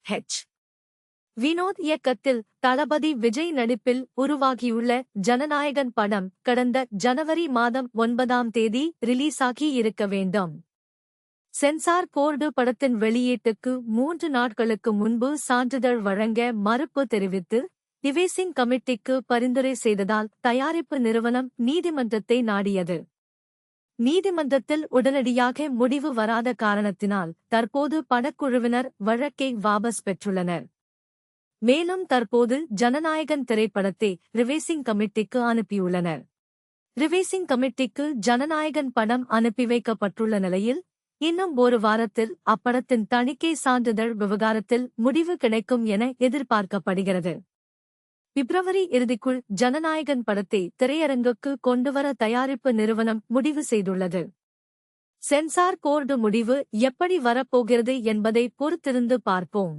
H. Vinod இயக்கத்தில் தளபதி விஜய் நடிப்பில் உருவாகியுள்ள ஜனநாயகன் படம் கடந்த ஜனவரி மாதம் 9ஆம் தேதி ரிலீஸாகி இருக்க வேண்டும். சென்சார் போர்டு படத்தின் வெளியீட்டுக்கு 3 நாட்களுக்கு முன்பு சான்றிதழ் வழங்க மறுப்பு தெரிவித்து டிவேசிங் கமிட்டிக்கு பரிந்துரை செய்ததால் தயாரிப்பு நிறுவனம் நீதிமன்றத்தை நாடியது. நீதிமன்றத்தில் உடனடியாக முடிவு வராத காரணத்தினால் தற்போது படக்குழுவினர் வழக்கை வாபஸ் பெற்றுள்ளனர். மேலும் தற்போது ஜனநாயகன் திரைப்படத்தை ரிவைசிங் கமிட்டிக்கு அனுப்பியுள்ளனர். ரிவைசிங் கமிட்டிக்கு ஜனநாயகன் படம் அனுப்பி வைக்கப்பட்டுள்ள நிலையில் இன்னும் ஒரு வாரத்தில் அப்படத்தின் தணிக்கை சான்றிதழ் விவகாரத்தில் முடிவு கிடைக்கும் என எதிர்பார்க்கப்படுகிறது. பிப்ரவரி இறுதிக்குள் ஜனநாயகன் படத்தை திரையரங்குக்கு கொண்டுவர தயாரிப்பு நிறுவனம் முடிவு செய்துள்ளது. சென்சார் போர்டு முடிவு எப்படி வரப்போகிறது என்பதை பொறுத்திருந்து பார்ப்போம்.